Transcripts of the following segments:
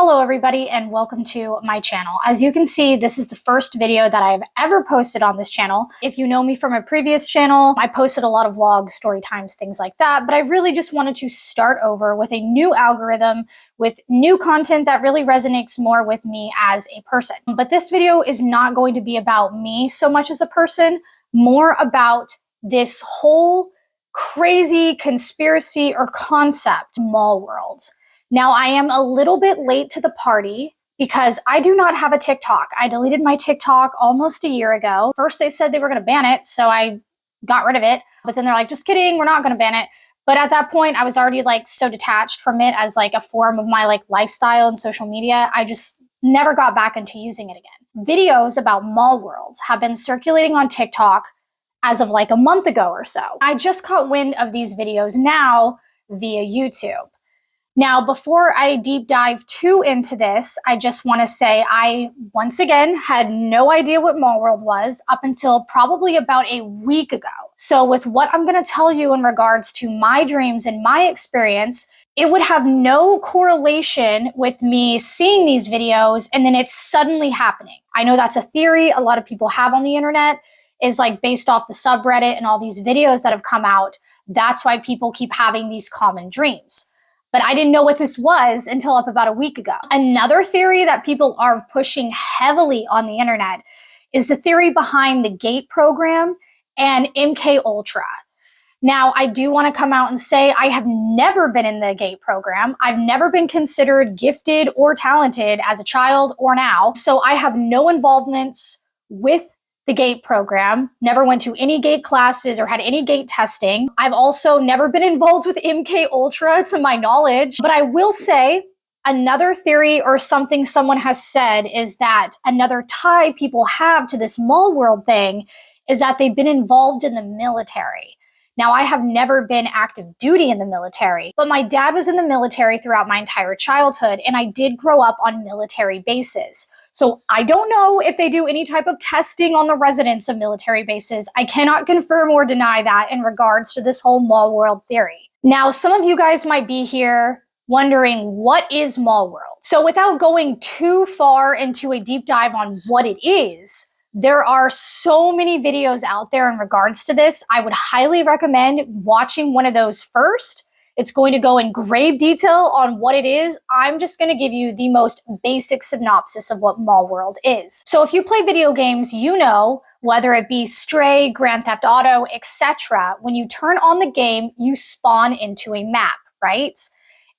Hello everybody and welcome to my channel. As you can see, this is the first video that I've ever posted on this channel. If you know me from a previous channel, I posted a lot of vlogs, story times, things like that, but I really just wanted to start over with a new algorithm with new content that really resonates more with me as a person. But this video is not going to be about me so much as a person, more about this whole crazy conspiracy or concept, mall worlds. Now, I am a little bit late to the party because I do not have a TikTok. I deleted my TikTok almost a year ago. First, they said they were going to ban it, so I got rid of it. But then they're like, just kidding, we're not going to ban it. But at that point, I was already so detached from it as a form of my lifestyle and social media. I just never got back into using it again. Videos about mall worlds have been circulating on TikTok as of a month ago or so. I just caught wind of these videos now via YouTube. Now, before I deep dive too into this, I just want to say I, once again, had no idea what Mall World was up until probably about a week ago. So with what I'm going to tell you in regards to my dreams and my experience, it would have no correlation with me seeing these videos and then it's suddenly happening. I know that's a theory a lot of people have on the internet, is based off the subreddit and all these videos that have come out. That's why people keep having these common dreams. But I didn't know what this was until up about a week ago. Another theory that people are pushing heavily on the internet is the theory behind the GATE program and MK Ultra. Now, I do want to come out and say I have never been in the GATE program. I've never been considered gifted or talented as a child or now. So I have no involvements with the GATE program, never went to any GATE classes or had any GATE testing. I've also never been involved with MK Ultra to my knowledge, but I will say another theory or something someone has said is that another tie people have to this mall world thing is that they've been involved in the military. Now, I have never been active duty in the military, but my dad was in the military throughout my entire childhood, and I did grow up on military bases. So I don't know if they do any type of testing on the residents of military bases. I cannot confirm or deny that in regards to this whole mall world theory. Now, some of you guys might be here wondering, what is mall world? So without going too far into a deep dive on what it is, there are so many videos out there in regards to this. I would highly recommend watching one of those first. It's going to go in grave detail on what it is. I'm just going to give you the most basic synopsis of what mall world is. So if you play video games, you know, whether it be Stray, Grand Theft Auto, etc., when you turn on the game, you spawn into a map, right?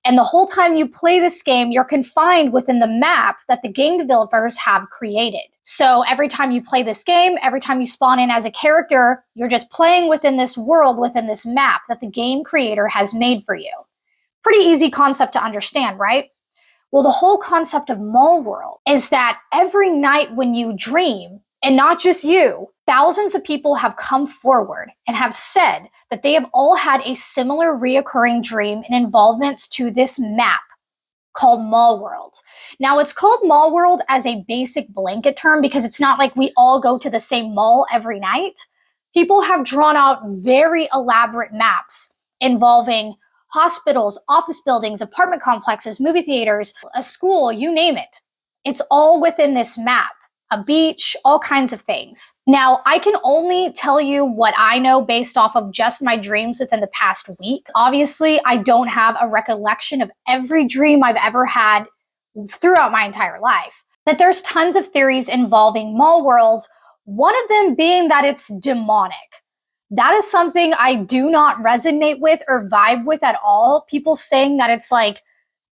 And the whole time you play this game, you're confined within the map that the game developers have created. So every time you play this game, every time you spawn in as a character, you're just playing within this world, within this map that the game creator has made for you. Pretty easy concept to understand, right? Well, the whole concept of mall world is that every night when you dream, and not just you, thousands of people have come forward and have said that they have all had a similar reoccurring dream and involvements to this map called mall world. Now, it's called mall world as a basic blanket term because it's not like we all go to the same mall every night. People have drawn out very elaborate maps involving hospitals, office buildings, apartment complexes, movie theaters, a school, you name it. It's all within this map. A beach, all kinds of things. Now, I can only tell you what I know based off of just my dreams within the past week. Obviously, I don't have a recollection of every dream I've ever had throughout my entire life. But there's tons of theories involving mall worlds, one of them being that it's demonic. That is something I do not resonate with or vibe with at all. People saying that it's a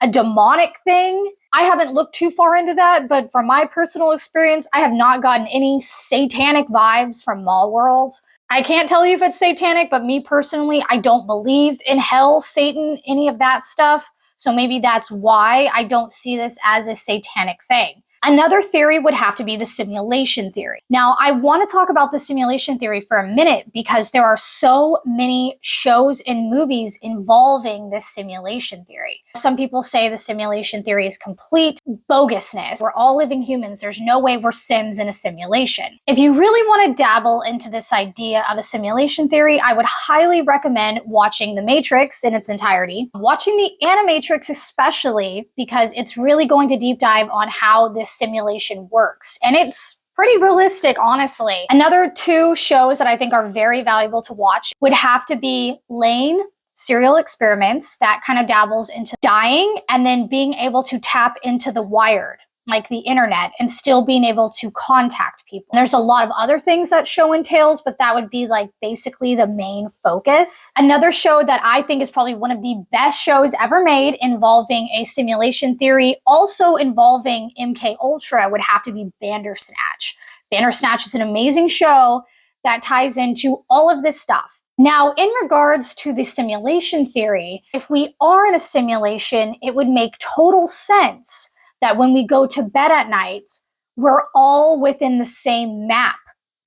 demonic thing. I haven't looked too far into that, but from my personal experience, I have not gotten any satanic vibes from mall worlds. I can't tell you if it's satanic, but me personally, I don't believe in hell, Satan, any of that stuff. So maybe that's why I don't see this as a satanic thing. Another theory would have to be the simulation theory. Now, I want to talk about the simulation theory for a minute because there are so many shows and movies involving this simulation theory. some people say the simulation theory is complete bogusness. We're all living humans. There's no way we're Sims in a simulation. If you really want to dabble into this idea of a simulation theory, I would highly recommend watching The Matrix in its entirety. Watching the Animatrix especially, because it's really going to deep dive on how this simulation works. And it's pretty realistic, honestly. Another two shows that I think are very valuable to watch would have to be Lane, Serial Experiments, that kind of dabbles into dying and then being able to tap into the wired, like the internet, and still being able to contact people. And there's a lot of other things that show entails, but that would be like basically the main focus. Another show that I think is probably one of the best shows ever made involving a simulation theory, also involving MK Ultra, would have to be Bandersnatch. Bandersnatch is an amazing show that ties into all of this stuff. Now, in regards to the simulation theory, if we are in a simulation, it would make total sense that when we go to bed at night, we're all within the same map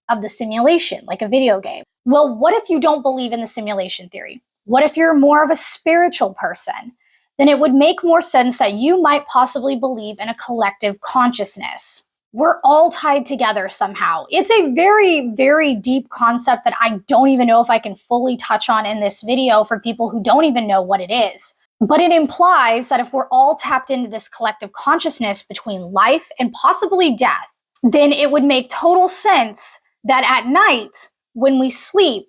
of the simulation, like a video game. Well, what if you don't believe in the simulation theory? What if you're more of a spiritual person? Then it would make more sense that you might possibly believe in a collective consciousness. We're all tied together somehow. It's a very, very deep concept that I don't even know if I can fully touch on in this video for people who don't even know what it is. But it implies that if we're all tapped into this collective consciousness between life and possibly death, then it would make total sense that at night, when we sleep,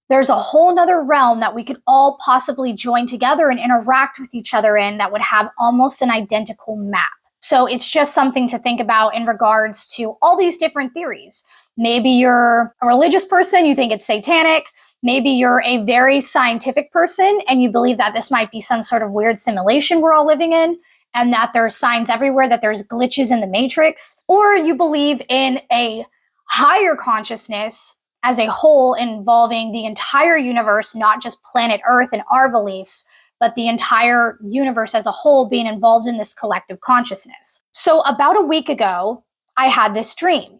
there's a whole nother realm that we could all possibly join together and interact with each other in that would have almost an identical map. So it's just something to think about in regards to all these different theories. Maybe you're a religious person, you think it's satanic. Maybe you're a very scientific person and you believe that this might be some sort of weird simulation we're all living in and that there's signs everywhere that there's glitches in the Matrix. Or you believe in a higher consciousness as a whole involving the entire universe, not just planet Earth and our beliefs, but the entire universe as a whole being involved in this collective consciousness. So about a week ago, I had this dream.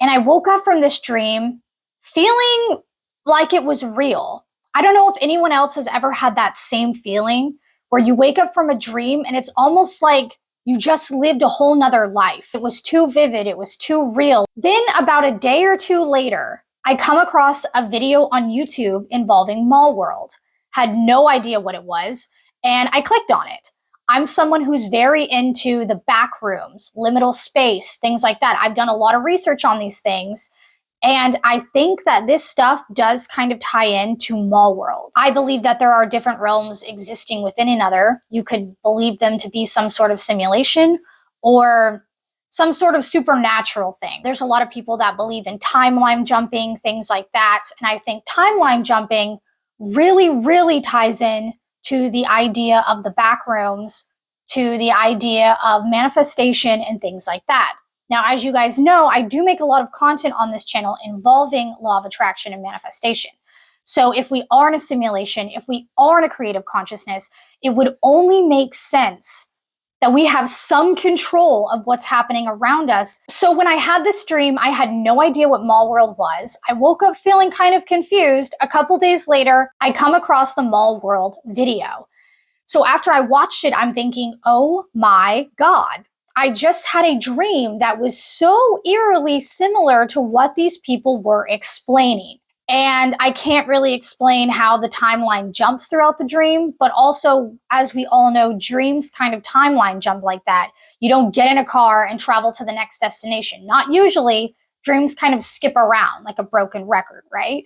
And I woke up from this dream feeling like it was real. I don't know if anyone else has ever had that same feeling where you wake up from a dream and it's almost like you just lived a whole nother life. It was too vivid. It was too real. Then about a day or two later, I come across a video on YouTube involving Mall World. Had no idea what it was, and I clicked on it. I'm someone who's very into the back rooms, liminal space, things like that. I've done a lot of research on these things, and I think that this stuff does kind of tie into Mall World. I believe that there are different realms existing within another. You could believe them to be some sort of simulation or some sort of supernatural thing. There's a lot of people that believe in timeline jumping, things like that, and I think timeline jumping really, really ties in to the idea of the back rooms, to the idea of manifestation and things like that. Now, as you guys know, I do make a lot of content on this channel involving law of attraction and manifestation. So if we are in a simulation, if we are in a creative consciousness, it would only make sense that we have some control of what's happening around us. So when I had this dream, I had no idea what Mall World was. I woke up feeling kind of confused. A couple days later, I come across the Mall World video. So after I watched it, I'm thinking, oh my God, I just had a dream that was so eerily similar to what these people were explaining. And I can't really explain how the timeline jumps throughout the dream, but also, as we all know, dreams kind of timeline jump like that. You don't get in a car and travel to the next destination. Not usually. Dreams kind of skip around like a broken record, right?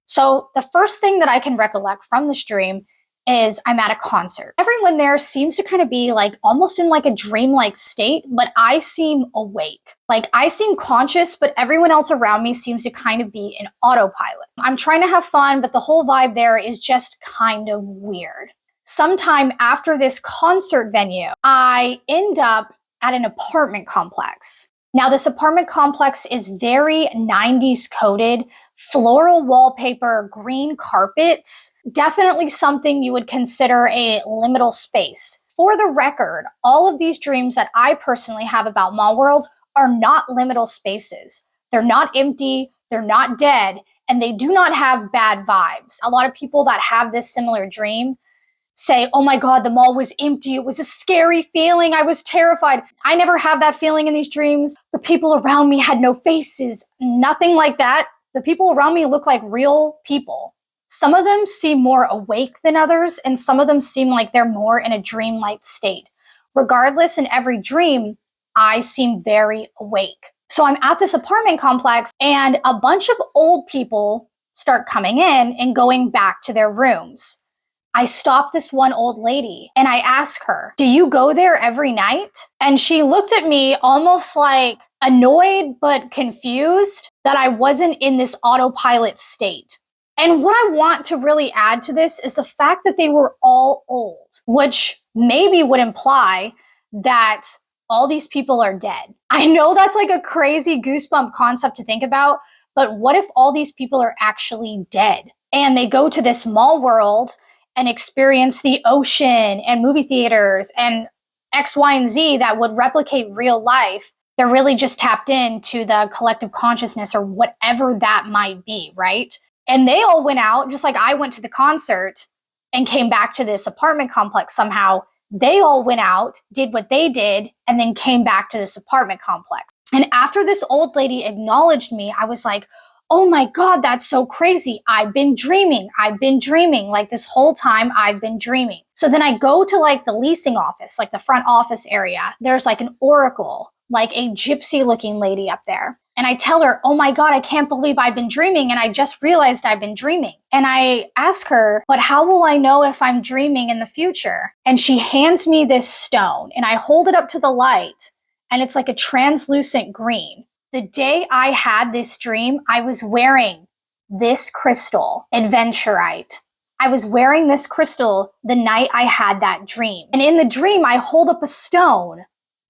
So the first thing that I can recollect from this dream is I'm at a concert. Everyone there seems to kind of be like almost in like a dreamlike state, but I seem awake. Like I seem conscious, but everyone else around me seems to kind of be in autopilot. I'm trying to have fun, but the whole vibe there is just kind of weird. Sometime after this concert venue, I end up at an apartment complex. Now, this apartment complex is very 90s coded, floral wallpaper, green carpets, definitely something you would consider a liminal space. For the record, all of these dreams that I personally have about Mall World are not liminal spaces. They're not empty, they're not dead, and they do not have bad vibes. A lot of people that have this similar dream say, oh my God, the mall was empty. It was a scary feeling. I was terrified. I never have that feeling in these dreams. The people around me had no faces, nothing like that. The people around me look like real people. Some of them seem more awake than others, and some of them seem like they're more in a dreamlike state. Regardless, in every dream, I seem very awake. So I'm at this apartment complex, and a bunch of old people start coming in and going back to their rooms. I stop this one old lady and I ask her, do you go there every night? And she looked at me almost like annoyed but confused that I wasn't in this autopilot state. And what I want to really add to this is the fact that they were all old, which maybe would imply that all these people are dead. I know that's like a crazy goosebump concept to think about, but what if all these people are actually dead? And they go to this mall world and experience the ocean and movie theaters and X, Y, and Z that would replicate real life. They're really just tapped into the collective consciousness or whatever that might be, right? And they all went out, just like I went to the concert and came back to this apartment complex somehow. They all went out, did what they did, and then came back to this apartment complex. And after this old lady acknowledged me, I was like, oh my God, that's so crazy. I've been dreaming. Like this whole time I've been dreaming. So then I go to like the leasing office, like the front office area. There's like an oracle, like a gypsy looking lady up there. And I tell her, oh my God, I can't believe I've been dreaming. And I just realized I've been dreaming. And I ask her, but how will I know if I'm dreaming in the future? And she hands me this stone and I hold it up to the light and it's like a translucent green. The day I had this dream, I was wearing this crystal, adventurite. I was wearing this crystal the night I had that dream. And in the dream, I hold up a stone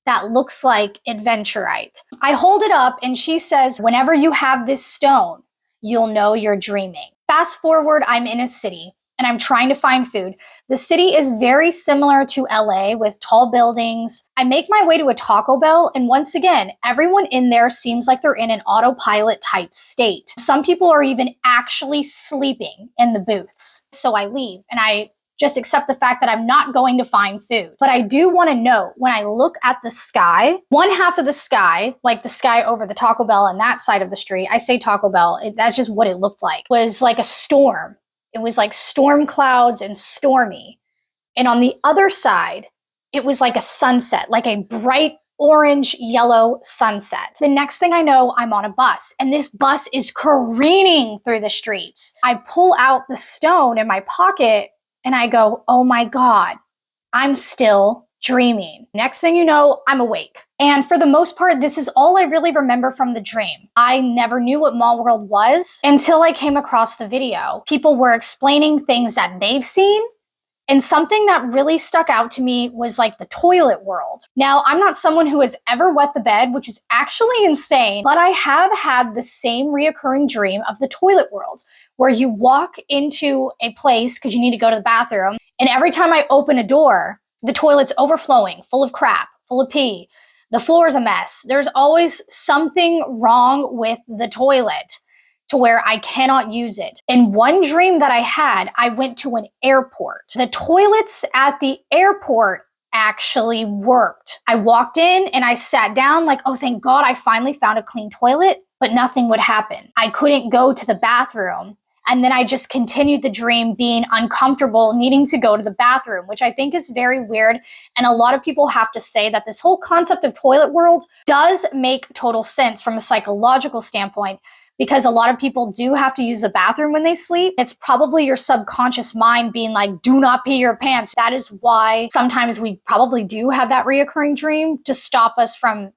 that looks like adventurite. I hold it up and she says, whenever you have this stone, you'll know you're dreaming. Fast forward, I'm in a city and I'm trying to find food. The city is very similar to LA with tall buildings. I make my way to a Taco Bell, and once again, everyone in there seems like they're in an autopilot type state. Some people are even actually sleeping in the booths. So I leave and I just accept the fact that I'm not going to find food. But I do want to note, when I look at the sky, one half of the sky, like the sky over the Taco Bell and that side of the street, I say Taco Bell, that's just what it looked like, was like a storm. It was like storm clouds and stormy. And on the other side, it was like a sunset, like a bright orange yellow sunset. The next thing I know, I'm on a bus and this bus is careening through the streets. I pull out the stone in my pocket and I go, oh my God, I'm still dreaming. Next thing you know, I'm awake. And for the most part, this is all I really remember from the dream. I never knew what Mall World was until I came across the video. People were explaining things that they've seen. And something that really stuck out to me was like the toilet world. Now, I'm not someone who has ever wet the bed, which is actually insane, but I have had the same reoccurring dream of the toilet world, where you walk into a place because you need to go to the bathroom, and every time I open a door, the toilet's overflowing, full of crap, full of pee. The floor's a mess. There's always something wrong with the toilet to where I cannot use it. In one dream that I had, I went to an airport. The toilets at the airport actually worked. I walked in and I sat down like, oh, thank God I finally found a clean toilet, but nothing would happen. I couldn't go to the bathroom. And then I just continued the dream being uncomfortable, needing to go to the bathroom, which I think is very weird. And a lot of people have to say that this whole concept of toilet world does make total sense from a psychological standpoint, because a lot of people do have to use the bathroom when they sleep. It's probably your subconscious mind being like, do not pee your pants. That is why sometimes we probably do have that reoccurring dream to stop us from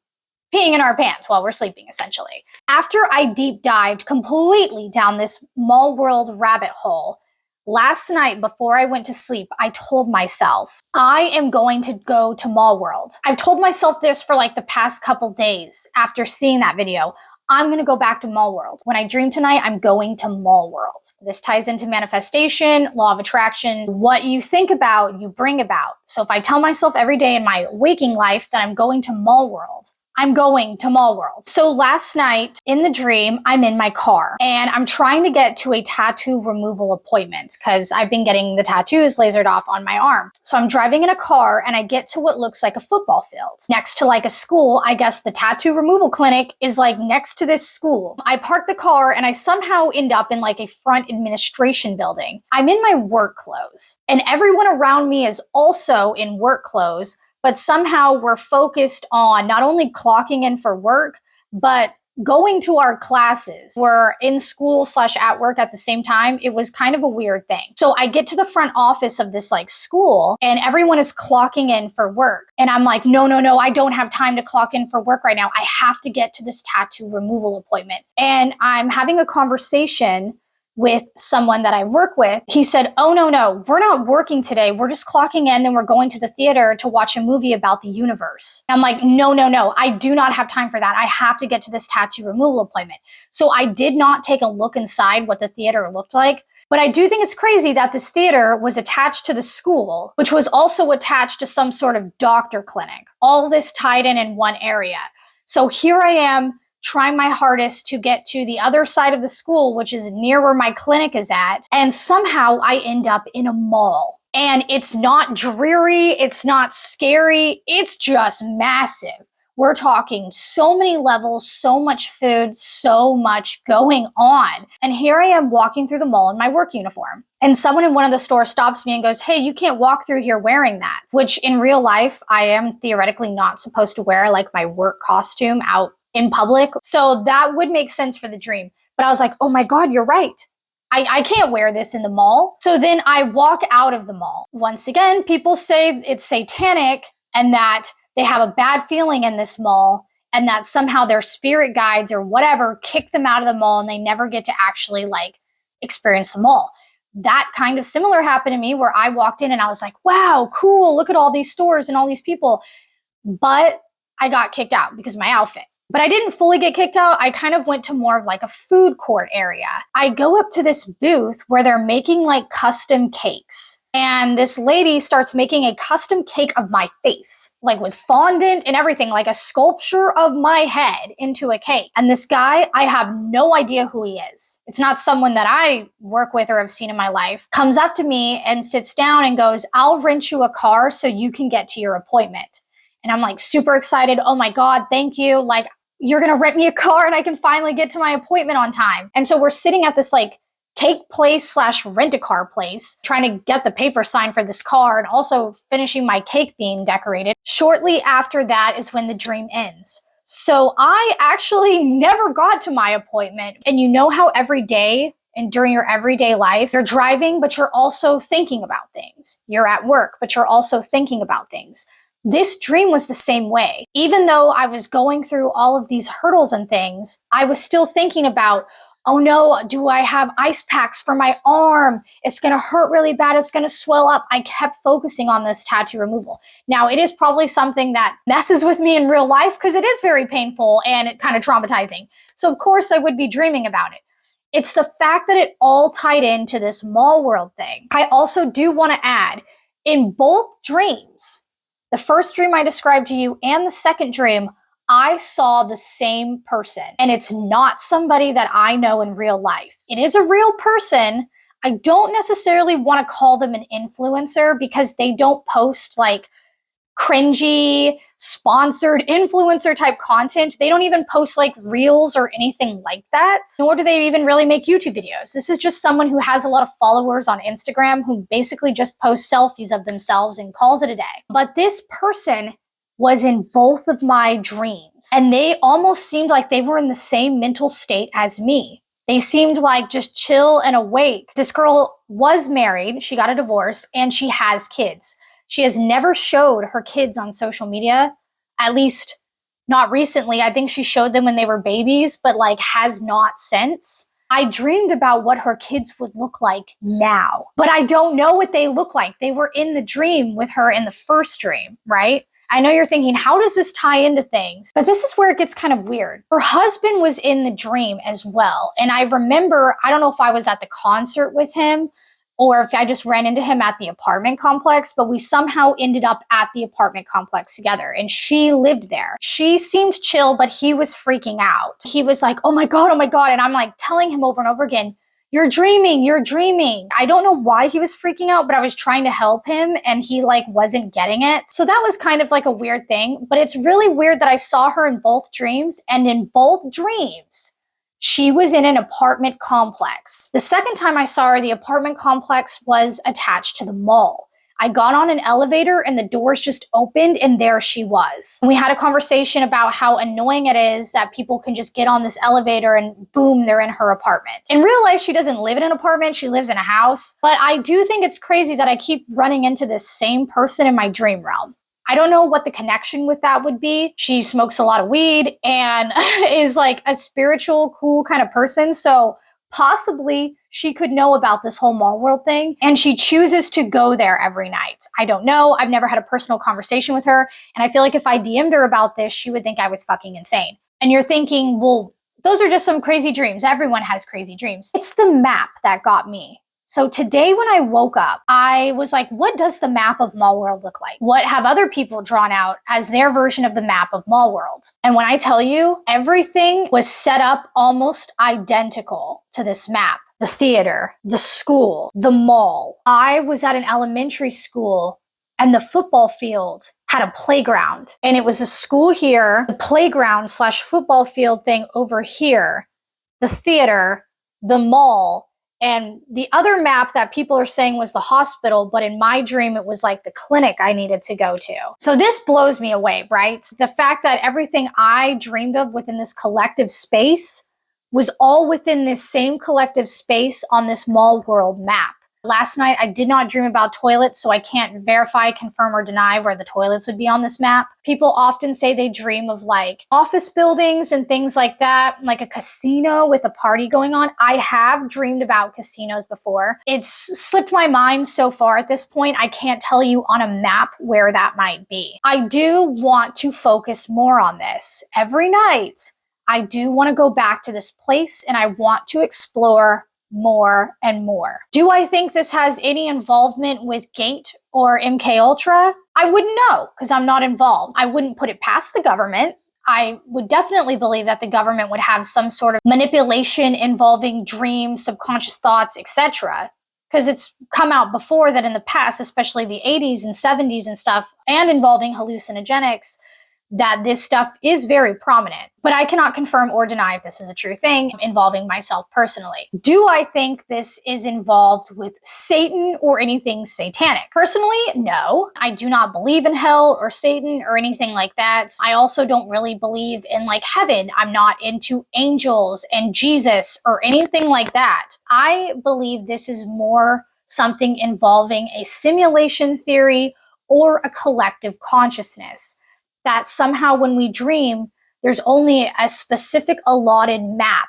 peeing in our pants while we're sleeping, essentially. After I deep dived completely down this Mall World rabbit hole, last night before I went to sleep, I told myself, I am going to go to Mall World. I've told myself this for like the past couple days after seeing that video. I'm going to go back to Mall World. When I dream tonight, I'm going to Mall World. This ties into manifestation, law of attraction. What you think about, you bring about. So if I tell myself every day in my waking life that I'm going to Mall World, I'm going to Mall World. So last night in the dream, I'm in my car and I'm trying to get to a tattoo removal appointment because I've been getting the tattoos lasered off on my arm. So I'm driving in a car and I get to what looks like a football field next to like a school. I guess the tattoo removal clinic is like next to this school. I park the car and I somehow end up in like a front administration building. I'm in my work clothes and everyone around me is also in work clothes. But somehow we're focused on not only clocking in for work, but going to our classes. We're in school / at work at the same time. It was kind of a weird thing. So I get to the front office of this like school and everyone is clocking in for work. And I'm like, no, I don't have time to clock in for work right now. I have to get to this tattoo removal appointment. And I'm having a conversation with someone that I work with. He said, oh, no, we're not working today. We're just clocking in, then we're going to the theater to watch a movie about the universe. I'm like, no, I do not have time for that. I have to get to this tattoo removal appointment. So I did not take a look inside what the theater looked like. But I do think it's crazy that this theater was attached to the school, which was also attached to some sort of doctor clinic. All this tied in one area. So here I am, trying my hardest to get to the other side of the school, which is near where my clinic is at. And somehow I end up in a mall. And it's not dreary. It's not scary. It's just massive. We're talking so many levels, so much food, so much going on. And here I am walking through the mall in my work uniform. And someone in one of the stores stops me and goes, hey, you can't walk through here wearing that. Which in real life, I am theoretically not supposed to wear like my work costume out in public. So that would make sense for the dream. But I was like, oh my God, you're right. I can't wear this in the mall. So then I walk out of the mall. Once again, people say it's satanic and that they have a bad feeling in this mall and that somehow their spirit guides or whatever kick them out of the mall and they never get to actually like experience the mall. That kind of similar happened to me where I walked in and I was like, wow, cool. Look at all these stores and all these people. But I got kicked out because of my outfit. But I didn't fully get kicked out. I kind of went to more of like a food court area. I go up to this booth where they're making like custom cakes. And this lady starts making a custom cake of my face, like with fondant and everything, like a sculpture of my head into a cake. And this guy, I have no idea who he is. It's not someone that I work with or have seen in my life. Comes up to me and sits down and goes, I'll rent you a car so you can get to your appointment. And I'm like super excited. Oh my God, thank you. Like, you're going to rent me a car and I can finally get to my appointment on time. And so we're sitting at this like cake place / rent-a-car place, trying to get the paper signed for this car and also finishing my cake being decorated. Shortly after that is when the dream ends. So I actually never got to my appointment. And you know how every day and during your everyday life, you're driving, but you're also thinking about things. You're at work, but you're also thinking about things. This dream was the same way. Even though I was going through all of these hurdles and things, I was still thinking about, oh no, do I have ice packs for my arm? It's going to hurt really bad. It's going to swell up. I kept focusing on this tattoo removal. Now, it is probably something that messes with me in real life because it is very painful and it kind of traumatizing. So of course I would be dreaming about it. It's the fact that it all tied into this mall world thing. I also do want to add, in both dreams, the first dream I described to you and the second dream, I saw the same person. And it's not somebody that I know in real life. It is a real person. I don't necessarily want to call them an influencer because they don't post like cringy, sponsored influencer type content. They don't even post like reels or anything like that. Nor do they even really make YouTube videos. This is just someone who has a lot of followers on Instagram who basically just posts selfies of themselves and calls it a day. But this person was in both of my dreams. And they almost seemed like they were in the same mental state as me. They seemed like just chill and awake. This girl was married, she got a divorce, and she has kids. She has never showed her kids on social media, at least not recently. I think she showed them when they were babies, but like has not since. I dreamed about what her kids would look like now, but I don't know what they look like. They were in the dream with her in the first dream, right? I know you're thinking, how does this tie into things? But this is where it gets kind of weird. Her husband was in the dream as well. And I remember, I don't know if I was at the concert with him or if I just ran into him at the apartment complex, but we somehow ended up at the apartment complex together, and she lived there. She seemed chill, but he was freaking out. He was like, oh my God, and I'm like telling him over and over again, you're dreaming, you're dreaming. I don't know why he was freaking out, but I was trying to help him and he like wasn't getting it. So that was kind of like a weird thing, but it's really weird that I saw her in both dreams, and in both dreams, she was in an apartment complex. The second time I saw her, the apartment complex was attached to the mall. I got on an elevator and the doors just opened and there she was. And we had a conversation about how annoying it is that people can just get on this elevator and boom, they're in her apartment. In real life, she doesn't live in an apartment, she lives in a house. But I do think it's crazy that I keep running into this same person in my dream realm. I don't know what the connection with that would be. She smokes a lot of weed and is like a spiritual, cool kind of person. So possibly she could know about this whole mall world thing and she chooses to go there every night. I don't know. I've never had a personal conversation with her. And I feel like if I DM'd her about this, she would think I was fucking insane. And you're thinking, well, those are just some crazy dreams. Everyone has crazy dreams. It's the map that got me. So today when I woke up, I was like, what does the map of Mall World look like? What have other people drawn out as their version of the map of Mall World? And when I tell you, everything was set up almost identical to this map. The theater, the school, the mall. I was at an elementary school and the football field had a playground. And it was a school here, the playground / football field thing over here, the theater, the mall. And the other map that people are saying was the hospital, but in my dream, it was like the clinic I needed to go to. So this blows me away, right? The fact that everything I dreamed of within this collective space was all within this same collective space on this Mall World map. Last night, I did not dream about toilets, so I can't verify, confirm, or deny where the toilets would be on this map. People often say they dream of like office buildings and things like that, like a casino with a party going on. I have dreamed about casinos before. It's slipped my mind so far at this point, I can't tell you on a map where that might be. I do want to focus more on this. Every night, I do want to go back to this place and I want to explore more and more. Do I think this has any involvement with Gate or MK Ultra? I wouldn't know because I'm not involved. I wouldn't put it past the government. I would definitely believe that the government would have some sort of manipulation involving dreams, subconscious thoughts, etc. Because it's come out before that in the past, especially the 80s and 70s and stuff, and involving hallucinogenics, that this stuff is very prominent. But I cannot confirm or deny if this is a true thing involving myself personally. Do I think this is involved with Satan or anything satanic? Personally, no. I do not believe in hell or Satan or anything like that. I also don't really believe in like heaven. I'm not into angels and Jesus or anything like that. I believe this is more something involving a simulation theory or a collective consciousness. That somehow when we dream, there's only a specific allotted map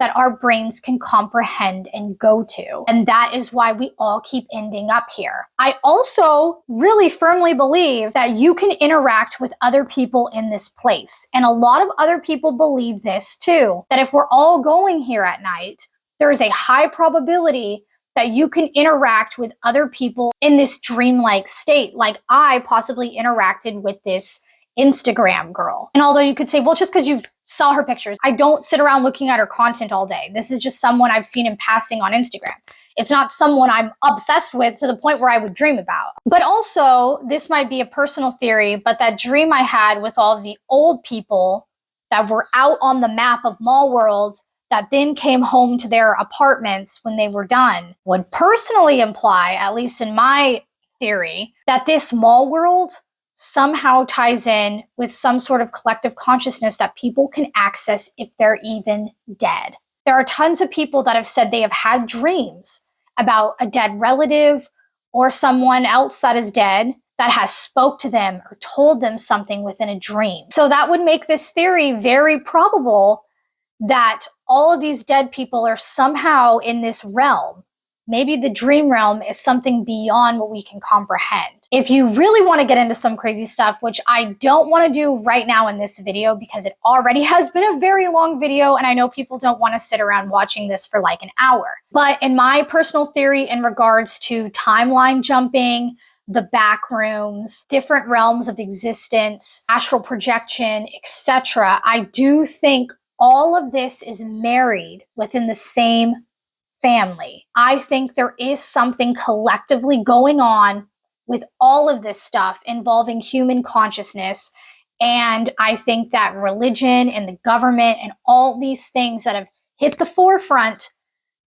that our brains can comprehend and go to. And that is why we all keep ending up here. I also really firmly believe that you can interact with other people in this place. And a lot of other people believe this too, that if we're all going here at night, there is a high probability that you can interact with other people in this dreamlike state. Like I possibly interacted with this Instagram girl. And although you could say, well, it's just because you saw her pictures. I don't sit around looking at her content all day. This is just someone I've seen in passing on Instagram. It's not someone I'm obsessed with to the point where I would dream about. But also, this might be a personal theory, but that dream I had with all the old people that were out on the map of Mall World that then came home to their apartments when they were done would personally imply, at least in my theory, that this Mall World somehow ties in with some sort of collective consciousness that people can access if they're even dead. There are tons of people that have said they have had dreams about a dead relative or someone else that is dead that has spoke to them or told them something within a dream. So that would make this theory very probable that all of these dead people are somehow in this realm maybe the dream realm is something beyond what we can comprehend. If you really want to get into some crazy stuff, which I don't want to do right now in this video because it already has been a very long video and I know people don't want to sit around watching this for like an hour. But in my personal theory in regards to timeline jumping, the back rooms, different realms of existence, astral projection, etc., I do think all of this is married within the same family. I think there is something collectively going on with all of this stuff involving human consciousness. And I think that religion and the government and all these things that have hit the forefront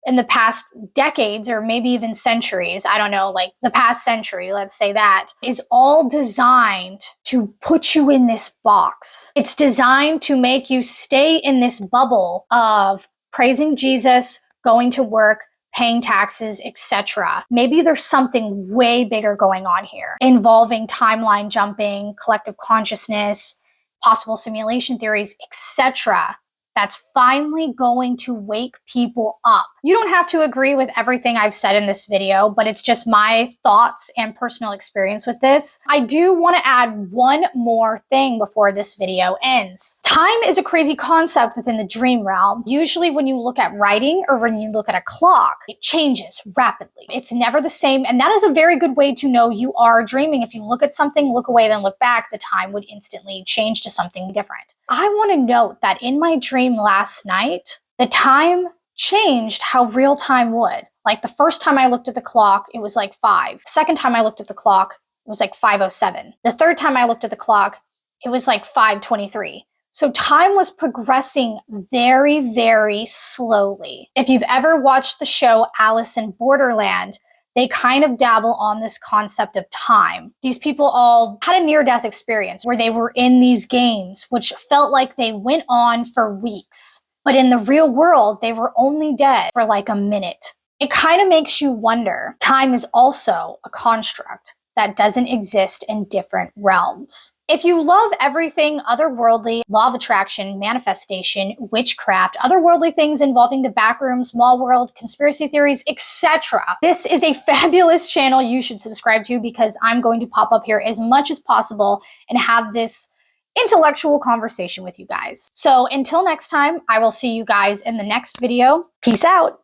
in the past decades or maybe even centuries, I don't know, like the past century, let's say that, is all designed to put you in this box. It's designed to make you stay in this bubble of praising Jesus, going to work, paying taxes, etc. Maybe there's something way bigger going on here involving timeline jumping, collective consciousness, possible simulation theories, etc. That's finally going to wake people up. You don't have to agree with everything I've said in this video, but it's just my thoughts and personal experience with this. I do want to add one more thing before this video ends. Time is a crazy concept within the dream realm. Usually when you look at writing or when you look at a clock, it changes rapidly. It's never the same, and that is a very good way to know you are dreaming. If you look at something, look away, then look back, the time would instantly change to something different. I want to note that in my dream last night, the time changed how real time would. Like the first time I looked at the clock, it was like 5. The second time I looked at the clock, it was like 5:07. The third time I looked at the clock, it was like 5:23. So time was progressing very, very slowly. If you've ever watched the show Alice in Borderland, they kind of dabble on this concept of time. These people all had a near-death experience where they were in these games, which felt like they went on for weeks. But in the real world, they were only dead for like a minute. It kind of makes you wonder, time is also a construct that doesn't exist in different realms. If you love everything otherworldly, law of attraction, manifestation, witchcraft, otherworldly things involving the backroom, small world, conspiracy theories, etc., this is a fabulous channel you should subscribe to because I'm going to pop up here as much as possible and have this intellectual conversation with you guys. So until next time, I will see you guys in the next video. Peace out.